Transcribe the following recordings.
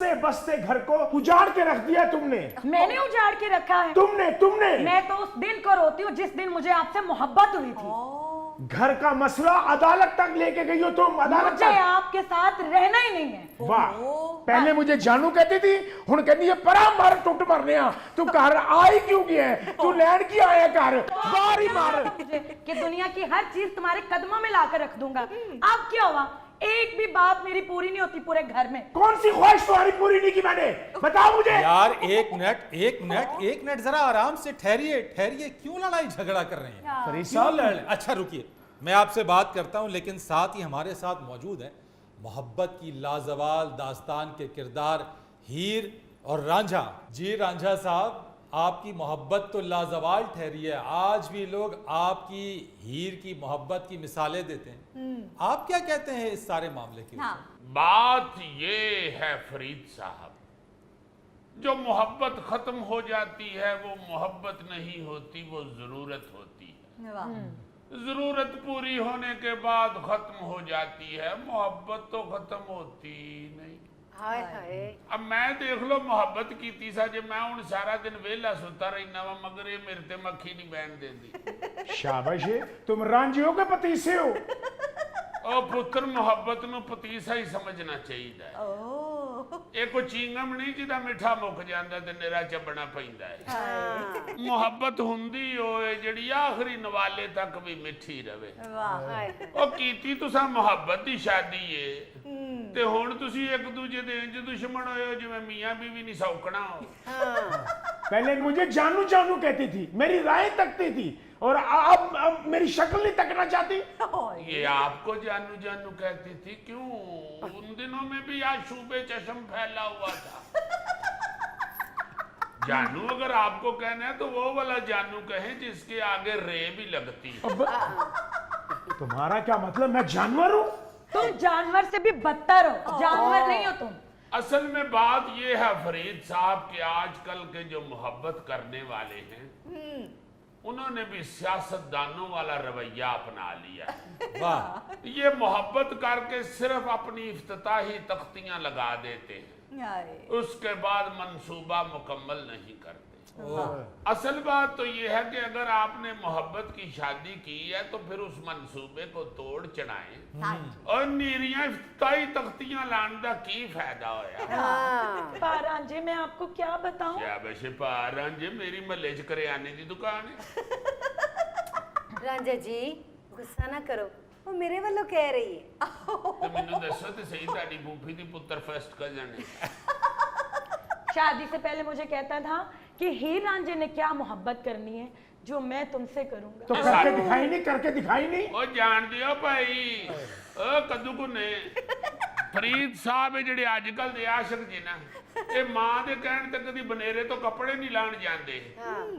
से बसते घर को उजाड़ के रख दिया तुमने। मैंने उजाड़ के रखा है। तुमने मैं तो उस दिन को रोती हूँ जिस दिन मुझे आपसे मोहब्बत हुई थी। घर का मसला अदालत तक लेके गई हो तुम। अदालत मुझे तक आपके साथ रहना ही नहीं है। वाह, पहले मुझे जानू कहती थी, हुन कहती है परा मार टुट मरने तू घर आई क्यों गया है? तू लैंड की आया घर बाहर ही मार कि दुनिया की हर चीज तुम्हारे कदमों में लाकर रख दूंगा। अब क्या हुआ? एक भी बात मेरी पूरी नहीं होती पूरे घर में। कौन सी ख्वाहिश तुम्हारी पूरी नहीं की मैंने? बताओ मुझे। यार एक मिनट जरा आराम से ठहरिए क्यों लड़ाई झगड़ा कर रहे हैं? क्यों लड़? अच्छा रुकिए, मैं आपसे बात करता हूं, लेकिन साथ ही हमारे साथ मौजूद है मोहब्बत की लाजवाल दास्तान के किरदार हीर और रांझा। जी रांझा साहब, आपकी मोहब्बत तो लाजवाल ठहरी है। आज भी लोग आपकी हीर की मोहब्बत की मिसालें देते हैं। आप क्या कहते हैं इस सारे मामले के? बात ये है फरीद साहब, जो मोहब्बत खत्म हो जाती है वो मोहब्बत नहीं होती, वो जरूरत होती है। जरूरत पूरी होने के बाद खत्म हो जाती है, मोहब्बत तो खत्म होती नहीं। हाय हाय। अब मैं देख लो मोहब्बत की सा जे मैं हूं सारा दिन वेला सुता रहना वा, मगर ये मेरे ते मक्खी नहीं बैन देती। शाबाश, तुम रांझियों के पतीसे हो। ओ पुत्र, मोहब्बत नु पतीसा ही समझना चाहिए। एक चींगम नहीं जिदा मिठा मुक जांदा ते निरा चबना पैंदा है। मोहब्बत हुंदी होए जिहड़ी आखिरी नवाले तक भी मिठी रवे। ओ कीती तुसा मोहब्बत दी शादी है ते हुण तुसी एक दूजे दे इंज दुश्मन होए हो जिवें मियां बीवी नहीं सौकना हो। पहले मुझे जानू जानू कहती थी, मेरी राय तकती थी, और अब मेरी शक्ल नहीं तकना चाहती। ये आपको जानू जानू कहती थी क्यों? उन दिनों में भी आज शूबे चश्म फैला हुआ था। जानू अगर आपको कहना है तो वो वाला जानू कहें जिसके आगे रे भी लगती है। तुम्हारा क्या मतलब मैं जानवर हूँ? तुम जानवर से भी बदतर हो, जानवर नहीं हो तुम। असल में बात ये है फरीद साहब कि आजकल के जो मोहब्बत करने वाले हैं उन्होंने भी सियासतदानों वाला रवैया अपना लिया है। वाह, ये मोहब्बत करके सिर्फ अपनी इफ्तिताही तख्तियां लगा देते हैं, उसके बाद मंसूबा मुकम्मल नहीं करते। असल बात तो ये है कि अगर आपने मोहब्बत की शादी की है तो फिर उस मंसूबे को तोड़ चढ़ाएं और नीरियां इफ्तिताही तख्तियां लाने का की फायदा होया। पारांजे, मैं आपको क्या बताऊं? क्या वैसे पारांजे मेरी महल्ले च करियाने की दुकान है। रांझा जी गुस्सा ना करो, वो मेरे वालों कह रही है। तो मैनू दसो तो सही, ताड़ी फूफी दी पुत्र फर्स्ट कजन है। शादी से पहले मुझे कहता था कि हीर रांझे ने क्या मोहब्बत करनी है जो मैं तुमसे करूंगा। तो करके दिखाई नहीं। ओ जान दियो भाई, ओ कद्दू कुने फरीद साहब है जेडे आजकल दे आशिक जी ना, ये मां दे कहण ते कदी बनेरे तो कपड़े नहीं लाण जांदे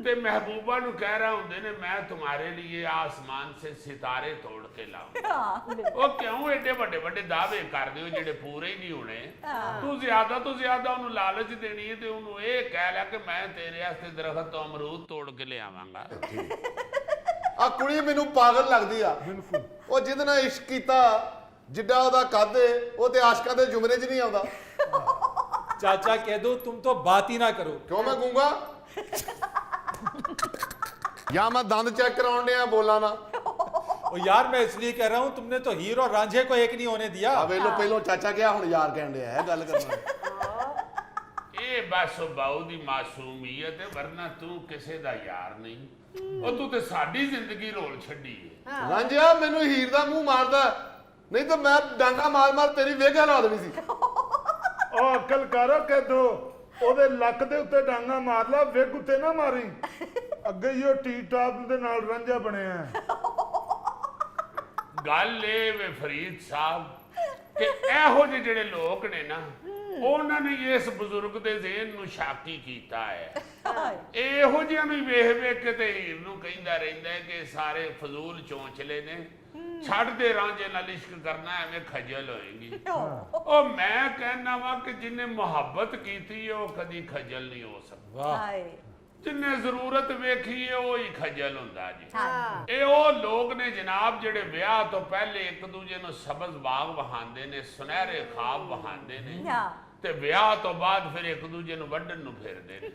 ते महबूबा नु कह रहा हुंदे ने मैं तुम्हारे लिए आसमान से सितारे तोड़ के लाऊं। ओ क्यों एडे बड़े बड़े दावे कर दियो जेडे पूरे ही नहीं होने? तू ज्यादा तो ज्यादा उन्हें लालच देनी है ते उन्हें ये कह लिया कि मैं तेरे वास्ते दरख्त तो अमरूद तोड़ के ले आवांगा। आ कुड़ी मैनू पागल लगदी आ। बिल्कुल, ओ जिहदे नाल इश्क कीता जिड्डा ओदा कद वो ते आशिकां दे जुमरे च नहीं आउंदा। चाचा कह दो तुम तो बात ही ना करो। क्यों मैं गूंगा? या मैं दंद चेक कराउण दिया बोला ना? ओ यार, मैं इसलिए कह रहा हूं, तुमने तो हीर और रांझे को एक नहीं होने दिया। वेलो पहलो चाचा क्या हुण यार कहण दिया है गल करना। ये बस बाऊ दी मासूमियत है, वरना तू किसे दा यार नहीं। और तू ते साडी जिंदगी रोल छड्डी है। रांझिया मैनू हीर दा मुंह मारदा, नहीं तो मैं डांगा मार मार तेरी वेग हला देनी सी। ओ अकल कर के दो ओदे लक दे उत्ते डांगा मार ला, वेग उत्ते ना मारी। अगे ही टी टाप दे नाल रांझा बनया है। गल ए वे फरीद साहब कि एहो जे जेडे लोग ने ना, ਉਹਨਾਂ ਨੇ ਇਸ ਬਜ਼ੁਰਗ ਦੇ ਜ਼ਿਹਨ ਨੂੰ ਸ਼ਾਕੀ ਕੀਤਾ ਹੈ। ਇਹੋ ਜਿਹਾ ਨੂੰ ਵੇਖ ਵੇਖ ਕੇ ਤੇ ਹੀਰ ਨੂੰ ਕਹਿੰਦਾ ਰਹਿੰਦਾ ਹੈ ਕਿ ਸਾਰੇ ਫਜ਼ੂਲ ਚੌਂਚਲੇ ਨੇ, ਛੱਡ ਦੇ ਰਾਂਝੇ ਨਾਲ ਇਸ਼ਕ ਕਰਨਾ, ਐਵੇਂ ਖਜਲ ਹੋਏਗੀ। ਉਹ ਮੈਂ ਕਹਿਣਾ ਵਾ ਕਿ ਜਿੰਨੇ ਮੁਹੱਬਤ ਕੀਤੀ ਹੈ ਉਹ ਕਦੀ ਖਜਲ ਨਹੀਂ ਹੋ ਸਕਦਾ। ਜਿੰਨੇ ਜ਼ਰੂਰਤ ਵੇਖੀ ਹੈ ਉਹ ਹੀ ਖਜਲ ਹੁੰਦਾ ਜੀ। ਇਹ ਉਹ ਲੋਕ ਨੇ ਜਨਾਬ ਜਿਹੜੇ ਵਿਆਹ ਤੋਂ ਪਹਿਲੇ ਇੱਕ ਦੂਜੇ ਨੂੰ ਸਬਜ਼ ਬਾਗ ਵਹਾਉਂਦੇ ਨੇ, ਸੁਨਹਿਰੇ ਖਾਬ ਵਹਾਉਂਦੇ ਨੇ, ਤੇ ਵਿਆਹ ਤੋਂ ਬਾਅਦ ਫਿਰ ਇੱਕ ਦੂਜੇ ਨੂੰ ਵੱਢਣ ਨੂੰ ਫਿਰਦੇ ਨੇ।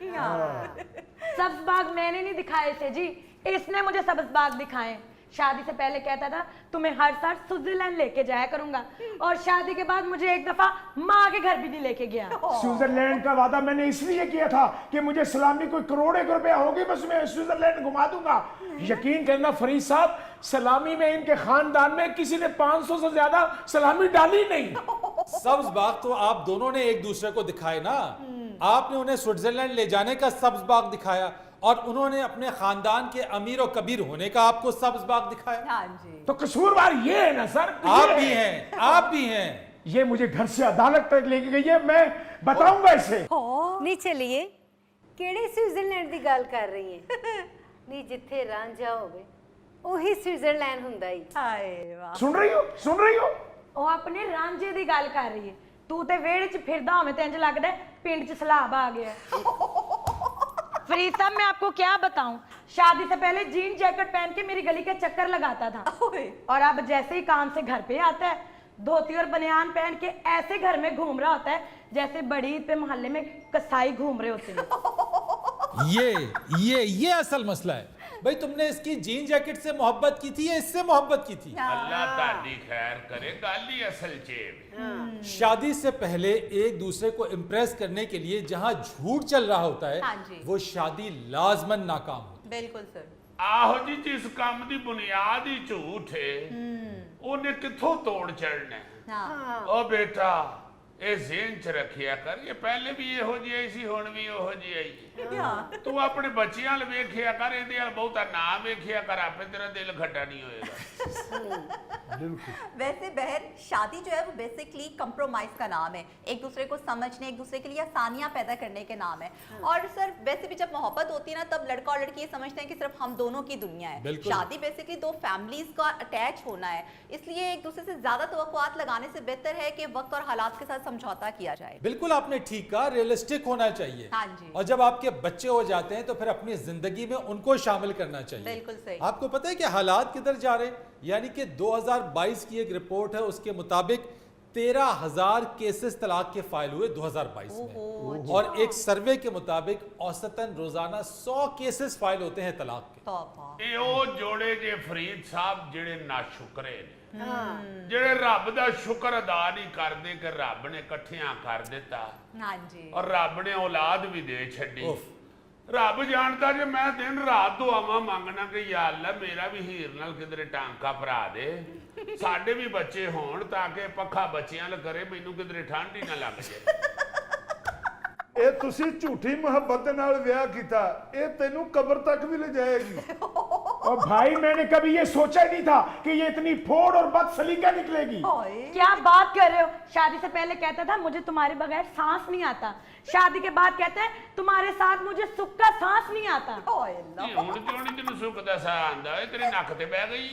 सब्ज बाग मैंने नहीं दिखाए थे जी, इसने मुझे सब्ज बाग दिखाए। शादी से पहले कहता था तुम्हें हर साल स्विट्जरलैंड लेके जाया करूंगा, और शादी के बाद मुझे एक दफा माँ के घर भी नहीं लेके गया। स्विट्जरलैंड का वादा मैंने इसलिए किया था कि मुझे सलामी कोई करोड़ एक रुपया होगी, बस मैं स्विट्जरलैंड घुमा दूंगा। यकीन करना फरीद साहब, सलामी में इनके खानदान में किसी ने 500 से ज्यादा सलामी डाली नहीं। सब्ज बाग तो आप दोनों ने एक दूसरे को दिखाए ना। आपने उन्हें स्विट्जरलैंड ले जाने का सब्ज बाग दिखाया, और उन्होंने अपने खानदान के अमीर और कबीर होने का आपको सब्ज बाग दिखाया। हाँ जी। तो कसूरवार ये है ना सर, आप ये भी है। हैं, आप भी हैं। ये मुझे घर से अदालत तक लेके गई है, मैं बताऊंगा इसे। नहीं चलिए, ਕਿਹੜੇ स्विट्जरलैंड ਦੀ ਗੱਲ ਕਰ ਰਹੀ ਹੈ? ਨਹੀਂ, ਜਿੱਥੇ ਰਾਂਝਾ ਹੋਵੇ ਉਹੀ स्विट्जरलैंड ਹੁੰਦਾ ਹੀ। हाय वाह। सुन रही हो, सुन रही हो? ਉਹ ਆਪਣੇ ਰਾਂਝੇ ਦੀ ਗੱਲ ਕਰ ਰਹੀ ਹੈ। ਤੂੰ ਤੇ ਵਿਹੜੇ 'ਚ ਫਿਰਦਾ ਹੋਵੇਂ ਤੇ ਇੰਜ ਲੱਗਦਾ ਹੈ ਪਿੰਡ 'ਚ ਸਲਾਬ आ गया है। फरीद साहब, मैं आपको क्या बताऊं, शादी से पहले जीन जैकेट पहन के मेरी गली के चक्कर लगाता था, और अब जैसे ही काम से घर पे आता है धोती और बनियान पहन के ऐसे घर में घूम रहा होता है जैसे बड़ी ईद पे मोहल्ले में कसाई घूम रहे होते हैं। ये असल मसला है भाई। तुमने इसकी जीन जैकेट से मोहब्बत की थी या इससे मोहब्बत की थी? ਅੱਲਾ ਤੁਹਾਡੀ ਖੈਰ ਕਰੇ, ਗੱਲ ਹੀ ਅਸਲ 'ਚ ਹੈ। शादी से पहले एक दूसरे को इम्प्रेस करने के लिए जहां झूठ चल रहा होता है, हाँ जी। वो शादी लाजमन नाकाम होती बिल्कुल सर। ਆਹੋ ਜੀ, ਜਿਸ ਕੰਮ ਦੀ ਬੁਨਿਆਦ ਹੀ ਝੂਠ ਹੈ ਉਹਨੇ ਕਿੱਥੋਂ ਤੋੜ ਚੜਨਾ ਹੈ? हाँ। ਉਹ ਬੇਟਾ, ਇਹ ਜ਼ਿਹਨ 'ਚ ਰੱਖਿਆ ਕਰ, ਇਹ ਪਹਿਲੇ ਵੀ ਇਹੋ ਜਿਹੀ ਆਈ ਸੀ, ਹੁਣ ਵੀ ਉਹੋ ਜਿਹੀ ਆਈ ਹੈ। ਤੂੰ ਆਪਣੇ ਬੱਚਿਆਂ ਵੱਲ ਵੇਖਿਆ ਕਰ, ਇਹਦੇ ਵੱਲ ਬਹੁਤਾ ਨਾ ਵੇਖਿਆ ਕਰ, ਆਪੇ ਤੇਰਾ ਦਿਲ ਖੱਟਾ ਨਹੀਂ ਹੋਏਗਾ। वैसे बहन, शादी जो है वो बेसिकली कंप्रोमाइज का नाम है, एक दूसरे को समझने, एक दूसरे के लिए आसानियां पैदा करने के नाम है। और सर वैसे भी जब मोहब्बत होती है ना, तब लड़का और लड़की ये समझते हैं कि सिर्फ हम दोनों की दुनिया है। बिल्कुल। शादी बेसिकली दो फैमिलीज का अटैच होना है, इसलिए एक दूसरे से ज्यादा तवक्कुआत लगाने से बेहतर है कि वक्त और हालात के साथ समझौता किया जाए। बिल्कुल आपने ठीक कहा, रियलिस्टिक होना चाहिए। हाँ जी। और जब आपके बच्चे हो जाते हैं तो फिर अपनी जिंदगी में उनको शामिल करना चाहिए। बिल्कुल सही। आपको पता है कि हालात किधर जा रहे हैं? यानी कि 2022 की एक रिपोर्ट है, उसके मुताबिक 13,000 केसेस तलाक के फाइल हुए 2022 में, और एक सर्वे के मुताबिक औसतन रोजाना 100 केसेस फाइल होते हैं तलाक के। तौबा। ਇਹ ਉਹ ਜੋੜੇ ਜੇ ਫਰੀਦ ਸਾਹਿਬ ਜਿਹੜੇ ਨਾਸ਼ੁਕਰੇ ਨੇ, ਜਿਹੜੇ ਰੱਬ ਦਾ ਸ਼ੁਕਰ ਅਦਾ ਨਹੀਂ ਕਰਦੇ ਕਿ ਰੱਬ ਨੇ ਇਕੱਠਿਆਂ ਕਰ ਦਿੱਤਾ, हाँ जी। ਔਰ ਰੱਬ ਨੇ ਔਲਾਦ ਵੀ ਦੇ ਛੱਡੀ। उफ। ਰੱਬ ਜਾਣਦਾ ਜੇ ਮੈਂ ਦਿਨ ਰਾਤ ਦੁਆਵਾਂ ਮੰਗਣਾ ਕਿ ਯਾ ਅੱਲਾ ਮੇਰਾ ਵੀ ਹੀਰ ਨਾਲ ਕਿਧਰੇ ਟਾਂਕਾ ਭਰਾ ਦੇ, ਸਾਡੇ ਵੀ ਬੱਚੇ ਹੋਣ ਤਾਂ ਕਿ ਪੱਖਾ ਬੱਚਿਆਂ ਨਾਲ ਕਰੇ, ਮੈਨੂੰ ਕਿਧਰੇ ਠੰਡ ਹੀ ਨਾ ਲੱਗ ਜਾਏ। ਇਹ ਤੁਸੀਂ ਝੂਠੀ ਮੁਹੱਬਤ ਦੇ ਨਾਲ ਵਿਆਹ ਕੀਤਾ, ਇਹ ਤੈਨੂੰ ਕਬਰ ਤੱਕ ਵੀ ਲੈ ਜਾਏਗੀ। और भाई, मैंने कभी ये सोचा ही नहीं था कि ये इतनी फोड़ और बदसलीका निकलेगी। क्या बात कर रहे हो, शादी से पहले कहता था मुझे तुम्हारे बगैर सांस नहीं आता, शादी के बाद कहता है तुम्हारे साथ मुझे सुख का सांस नहीं आता। ਹੁਣ ਕਿਉਂ ਨਹੀਂ ਤੈਨੂੰ ਸੁੱਖ ਦਾ ਸਾਹ ਆਂਦਾ? ਇਹ ਤੇਰੇ ਨੱਕ ਤੇ ਬਹਿ ਗਈ।